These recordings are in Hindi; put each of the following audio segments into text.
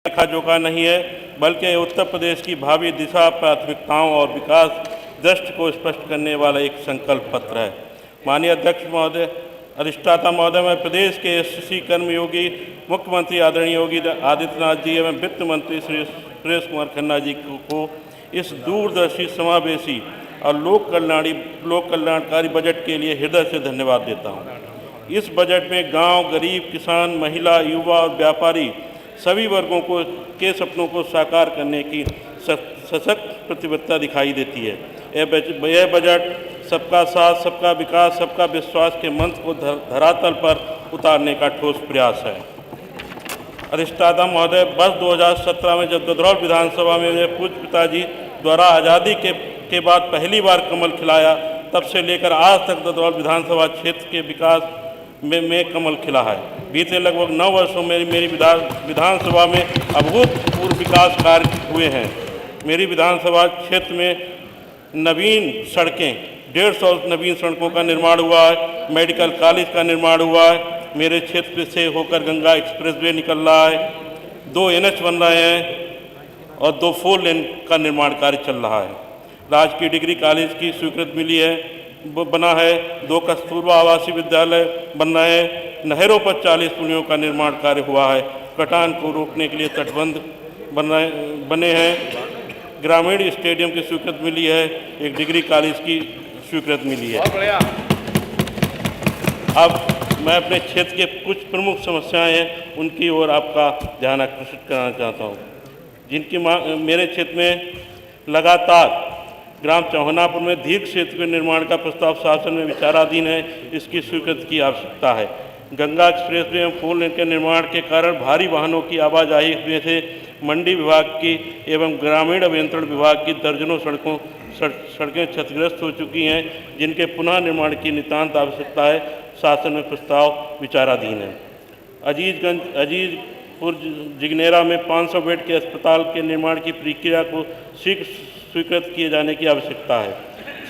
लेखा जोखा नहीं है, बल्कि उत्तर प्रदेश की भावी दिशा, प्राथमिकताओं और विकास दृष्टि को स्पष्ट करने वाला एक संकल्प पत्र है। माननीय अध्यक्ष महोदय, अधिष्ठाता महोदय, मैं प्रदेश के यशस्वी कर्मयोगी मुख्यमंत्री आदरणीय योगी आदित्यनाथ जी एवं वित्त मंत्री श्री सुरेश कुमार खन्ना जी को इस दूरदर्शी, समावेशी और लोक कल्याणकारी बजट के लिए हृदय से धन्यवाद देता हूँ। इस बजट में गांव, गरीब, किसान, महिला, युवा और व्यापारी सभी वर्गों के सपनों को साकार करने की सशक्त प्रतिबद्धता दिखाई देती है। यह बजट सबका साथ, सबका विकास, सबका विश्वास के मंत्र को धरातल पर उतारने का ठोस प्रयास है। अधिष्ठाता महोदय, वर्ष 2017 में जब गदरौल विधानसभा में मेरे पूज्य पिताजी द्वारा आज़ादी के बाद पहली बार कमल खिलाया, तब से लेकर आज तक गदरौल विधानसभा क्षेत्र के विकास में कमल खिला है। बीते लगभग 9 वर्षों में मेरी विधानसभा में अभूतपूर्व विकास कार्य हुए हैं। मेरी विधानसभा क्षेत्र में नवीन सड़कें, 150 नवीन सड़कों का निर्माण हुआ है, मेडिकल कॉलेज का निर्माण हुआ है, मेरे क्षेत्र से होकर गंगा एक्सप्रेसवे निकल रहा है, 2 NH बन रहे हैं और 2 4 लेन का निर्माण कार्य चल रहा है। राजकीय डिग्री कॉलेज की स्वीकृति मिली है, बना है, 2 कस्तूरबा आवासीय विद्यालय बन रहे हैं, नहरों पर 40 पुलियों का निर्माण कार्य हुआ है, कटान को रोकने के लिए तटबंध बने हैं, ग्रामीण स्टेडियम की स्वीकृति मिली है, एक डिग्री कॉलेज की स्वीकृति मिली है। अब मैं अपने क्षेत्र के कुछ प्रमुख समस्याएं हैं, उनकी ओर आपका ध्यान आकर्षित करना चाहता हूं, जिनकी मेरे क्षेत्र में लगातार ग्राम चौहनापुर में दीर्घ क्षेत्र के निर्माण का प्रस्ताव शासन में विचाराधीन है, इसकी स्वीकृति की आवश्यकता है। गंगा एक्सप्रेसवे एवं 4 लेन के निर्माण के कारण भारी वाहनों की आवाजाही में से मंडी विभाग की एवं ग्रामीण अभियंत्रण विभाग की दर्जनों सड़कें क्षतिग्रस्त हो चुकी हैं, जिनके पुनः निर्माण की नितांत आवश्यकता है। शासन में प्रस्ताव विचाराधीन है। अजीजपुर जिगनेरा में 500 बेड के अस्पताल के निर्माण की प्रक्रिया को शीघ्र स्वीकृत किए जाने की आवश्यकता है।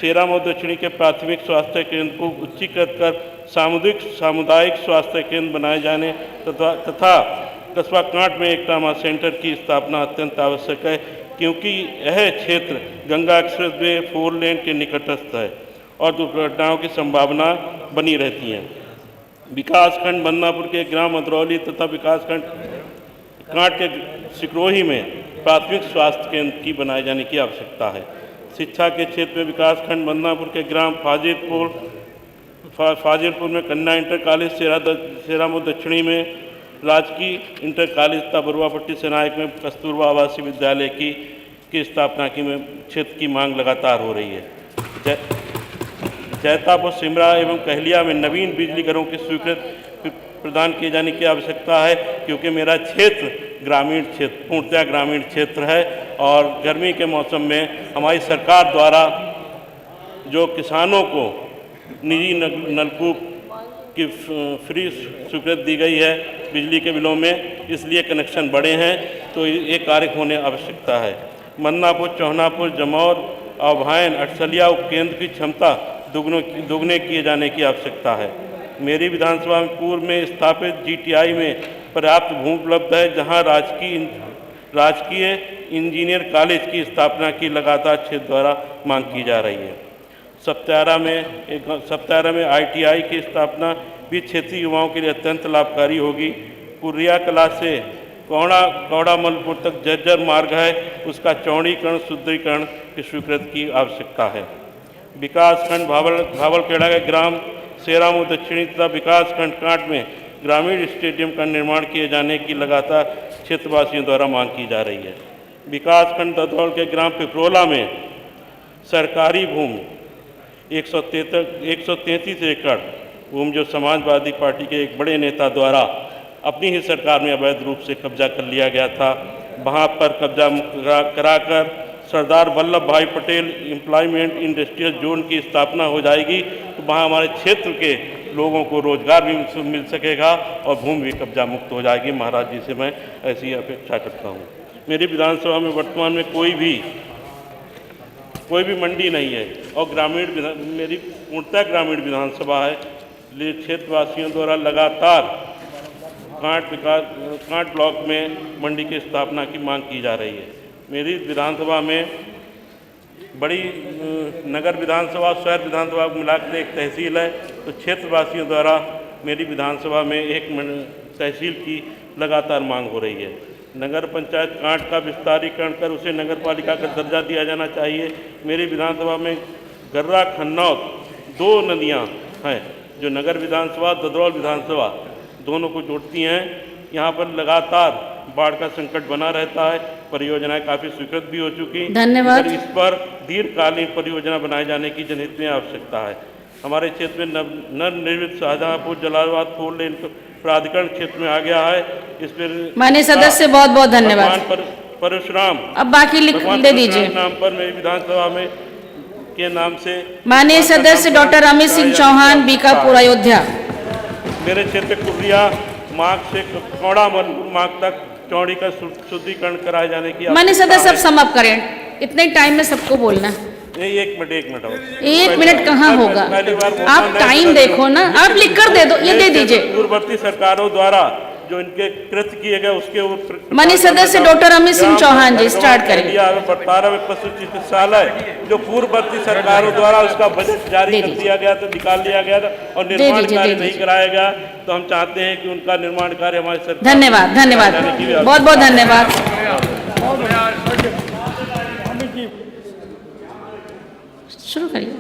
सेरामऊ दक्षिणी के प्राथमिक स्वास्थ्य केंद्र को उच्चीकृत कर सामुदायिक स्वास्थ्य केंद्र बनाए जाने तथा कस्बा कांट में एक ट्रामा सेंटर की स्थापना अत्यंत आवश्यक है, क्योंकि यह क्षेत्र गंगा एक्सप्रेसवे 4 लेन के निकटस्थ है और दुर्घटनाओं की संभावना बनी रहती है। विकासखंड बदनापुर के ग्राम अदरौली तथा विकासखंड कांट के सिकरोही में प्राथमिक स्वास्थ्य केंद्र की बनाए जाने की आवश्यकता है। शिक्षा के क्षेत्र में विकासखंड बदनापुर के ग्राम फाजिलपुर में कन्या इंटर कॉलेज, सेरामऊ दक्षिणी में राजकीय इंटर कॉलेज तथा बरुआपट्टी सेनायक में कस्तूरबा आवासीय विद्यालय की स्थापना की क्षेत्र की मांग लगातार हो रही है। जैतापुर, सिमरा एवं कहलिया में नवीन बिजली घरों की स्वीकृति प्रदान किए जाने की आवश्यकता है, क्योंकि मेरा क्षेत्र पूर्णतः ग्रामीण क्षेत्र है और गर्मी के मौसम में हमारी सरकार द्वारा जो किसानों को निजी नलकूप की फ्री स्वीकृति दी गई है बिजली के बिलों में, इसलिए कनेक्शन बढ़े हैं, तो ये कार्य होने आवश्यकता है। मन्नापुर, चौहनापुर, जमौर और भायन अठसलिया उपकेंद्र की क्षमता दुगने किए जाने की आवश्यकता है। मेरी विधानसभा में पूर्व में स्थापित GTI में पर्याप्त भूमि उपलब्ध है, जहां राजकीय इंजीनियर कॉलेज की स्थापना की लगातार क्षेत्र द्वारा मांग की जा रही है। सप्तारा में ITI की स्थापना भी क्षेत्रीय युवाओं के लिए अत्यंत लाभकारी होगी। कुर्रिया कला से कौड़ामलपुर तक जर्जर मार्ग है, उसका चौड़ीकरण, सुदृढ़ीकरण की स्वीकृति की आवश्यकता है। विकासखंड भावलखेड़ा के ग्राम सेरामऊ दक्षिणी तथा विकासखंड कांट में ग्रामीण स्टेडियम का निर्माण किए जाने की लगातार क्षेत्रवासियों द्वारा मांग की जा रही है। विकासखंड ददौल के ग्राम पिपरोला में सरकारी भूमि 133 एकड़ भूमि जो समाजवादी पार्टी के एक बड़े नेता द्वारा अपनी ही सरकार में अवैध रूप से कब्जा कर लिया गया था, वहाँ पर कब्जा मुक्त कराकर सरदार वल्लभ भाई पटेल एम्प्लॉयमेंट इंडस्ट्रियल जोन की स्थापना हो जाएगी, तो वहाँ हमारे क्षेत्र के लोगों को रोजगार भी मिल सकेगा और भूमि भी कब्जा मुक्त हो जाएगी। महाराज जी से मैं ऐसी अपेक्षा करता हूँ। मेरी विधानसभा में वर्तमान में कोई भी मंडी नहीं है और मेरी पूर्णतः ग्रामीण विधानसभा है, इसलिए क्षेत्रवासियों द्वारा लगातार कांट ब्लॉक में मंडी की स्थापना की मांग की जा रही है। मेरी विधानसभा में बड़ी नगर विधानसभा, शहर विधानसभा को मिलाकर एक तहसील है, तो क्षेत्रवासियों द्वारा मेरी विधानसभा में एक तहसील की लगातार मांग हो रही है। नगर पंचायत कांट का विस्तारीकरण कर उसे नगर पालिका का दर्जा दिया जाना चाहिए। मेरी विधानसभा में गर्रा खन्नौत 2 नदियां हैं जो नगर विधानसभा, ददरौल विधानसभा दोनों को जोड़ती हैं। यहाँ पर लगातार बाढ़ का संकट बना रहता है। परियोजनाएं काफ़ी स्वीकृत भी हो चुकी। धन्यवाद। इस पर दीर्घकालीन परियोजना बनाए जाने की जनहित में आवश्यकता है। हमारे क्षेत्र में नवनिर्मित शाहजहांपुर जलालाबाद 4 लेन प्राधिकरण क्षेत्र में आ गया है। इस पर माननीय सदस्य बहुत बहुत धन्यवाद। परशुराम अब बाकी लिख दे दीजिए। नाम पर मेरी विधानसभा में के नाम से माननीय सदस्य डॉक्टर अमित सिंह चौहान, बीकापुर, अयोध्या। मेरे क्षेत्र कुर्रिया मार्ग से कौड़ा मार्ग तक चौड़ी का शुद्धिकरण कराए जाने की माननीय सदस्य अब समाप्त करें, इतने टाइम में सबको बोलना। एक मिनट और। 1 मिनट कहाँ होगा, आप टाइम देखो ना, आप लिख कर दे दो, ये दे दीजिए। पूर्ववर्ती सरकारों द्वारा जो इनके कृत्य किए गए उसके ऊपर माननीय सदस्य डॉक्टर अमित सिंह चौहान जी स्टार्ट करें। 12 में पशु चिकित्सालय जो पूर्ववर्ती सरकारों द्वारा उसका बजट जारी कर दिया गया था, निकाल लिया गया था और निर्माण कार्य नहीं कराया गया, तो हम चाहते हैं कि उनका निर्माण कार्य हमारी सरकार। धन्यवाद, धन्यवाद, बहुत बहुत धन्यवाद। शुरू करिए।